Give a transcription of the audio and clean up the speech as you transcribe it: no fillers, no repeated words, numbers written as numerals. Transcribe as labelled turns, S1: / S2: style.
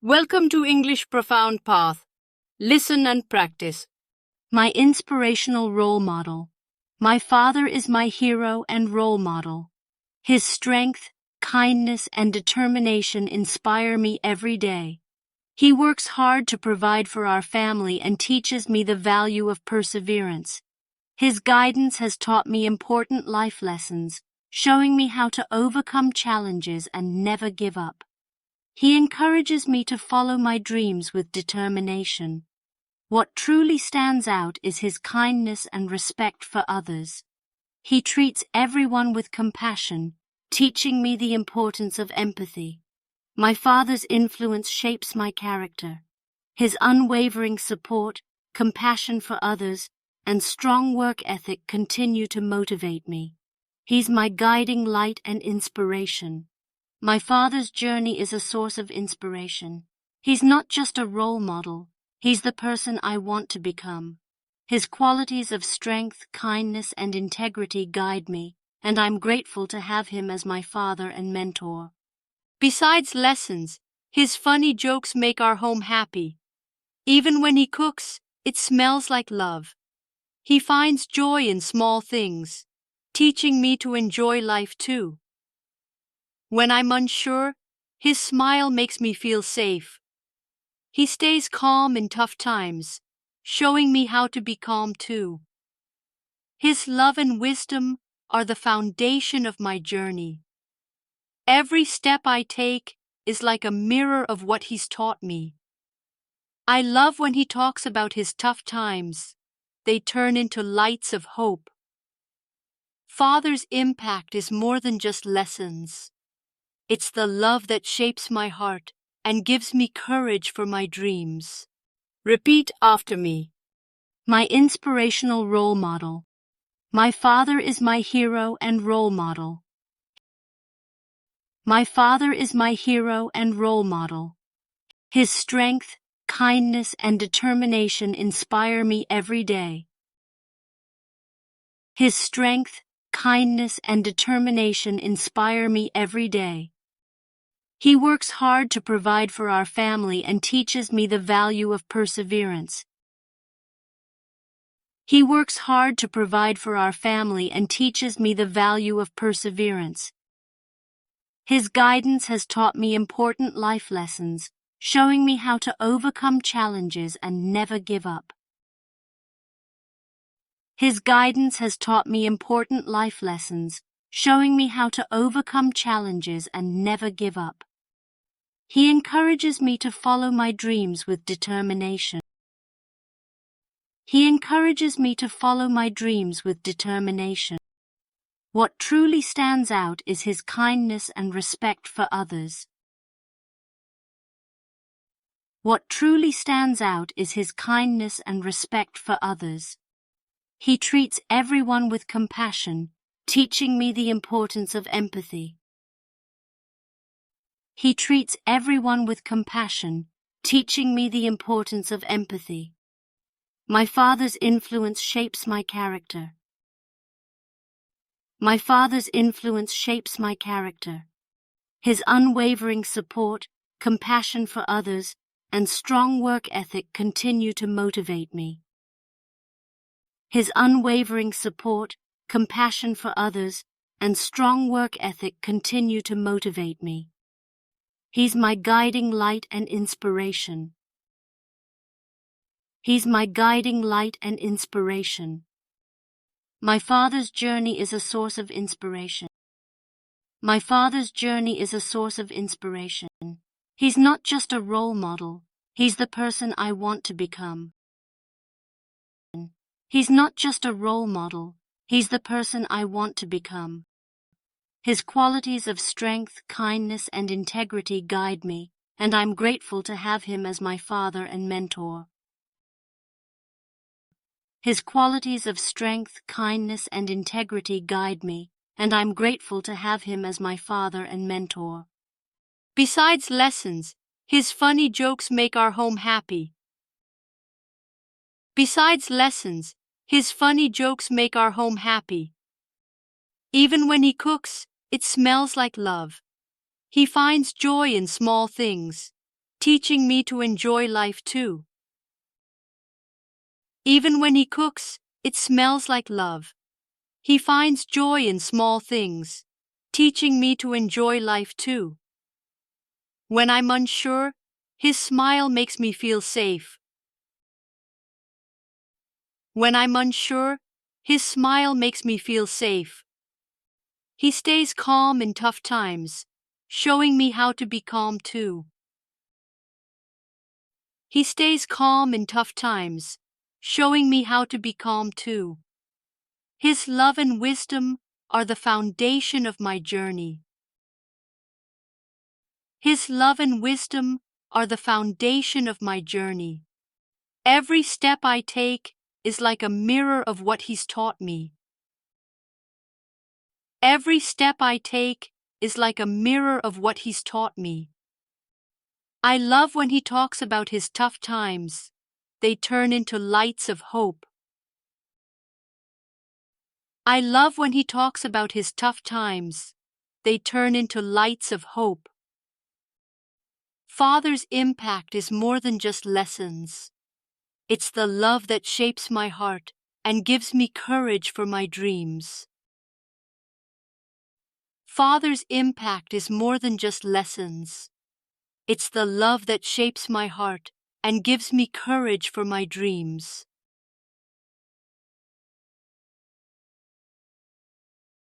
S1: Welcome to English Profound Path. Listen and practice.
S2: My inspirational role model. My father is my hero and role model. His strength, kindness, and determination inspire me every day. He works hard to provide for our family and teaches me the value of perseverance. His guidance has taught me important life lessons, showing me how to overcome challenges and never give up. He encourages me to follow my dreams with determination. What truly stands out is his kindness and respect for others. He treats everyone with compassion, teaching me the importance of empathy. My father's influence shapes my character. His unwavering support, compassion for others, and strong work ethic continue to motivate me. He's my guiding light and inspiration. My father's journey is a source of inspiration. He's not just a role model, he's the person I want to become. His qualities of strength, kindness, and integrity guide me, and I'm grateful to have him as my father and mentor.
S1: Besides lessons, his funny jokes make our home happy. Even when he cooks, it smells like love. He finds joy in small things, teaching me to enjoy life too. When I'm unsure, his smile makes me feel safe. He stays calm in tough times, showing me how to be calm too. His love and wisdom are the foundation of my journey. Every step I take is like a mirror of what he's taught me. I love when he talks about his tough times. They turn into lights of hope. Father's impact is more than just lessons. It's the love that shapes my heart and gives me courage for my dreams. Repeat after me.
S2: My inspirational role model. My father is my hero and role model. My father is my hero and role model. His strength, kindness, and determination inspire me every day. His strength, kindness, and determination inspire me every day. He works hard to provide for our family and teaches me the value of perseverance. He works hard to provide for our family and teaches me the value of perseverance. His guidance has taught me important life lessons, showing me how to overcome challenges and never give up. His guidance has taught me important life lessons, showing me how to overcome challenges and never give up. He encourages me to follow my dreams with determination. He encourages me to follow my dreams with determination. What truly stands out is his kindness and respect for others. What truly stands out is his kindness and respect for others. He treats everyone with compassion, teaching me the importance of empathy. He treats everyone with compassion, teaching me the importance of empathy. My father's influence shapes my character. My father's influence shapes my character. His unwavering support, compassion for others, and strong work ethic continue to motivate me. His unwavering support, compassion for others, and strong work ethic continue to motivate me. He's my guiding light and inspiration. He's my guiding light and inspiration. My father's journey is a source of inspiration. My father's journey is a source of inspiration. He's not just a role model, he's the person I want to become. He's not just a role model, he's the person I want to become. His qualities of strength, kindness, and integrity guide me, and I'm grateful to have him as my father and mentor. His qualities of strength, kindness, and integrity guide me, and I'm grateful to have him as my father and mentor.
S1: Besides lessons, his funny jokes make our home happy. Besides lessons, his funny jokes make our home happy. Even when he cooks, it smells like love. He finds joy in small things, teaching me to enjoy life too. Even when he cooks, it smells like love. He finds joy in small things, teaching me to enjoy life too. When I'm unsure, his smile makes me feel safe. When I'm unsure, his smile makes me feel safe. He stays calm in tough times, showing me how to be calm too. He stays calm in tough times, showing me how to be calm too. His love and wisdom are the foundation of my journey. His love and wisdom are the foundation of my journey. Every step I take is like a mirror of what he's taught me. Every step I take is like a mirror of what he's taught me. I love when he talks about his tough times. They turn into lights of hope. I love when he talks about his tough times. They turn into lights of hope. Father's impact is more than just lessons. It's the love that shapes my heart and gives me courage for my dreams. Father's impact is more than just lessons. It's the love that shapes my heart and gives me courage for my dreams.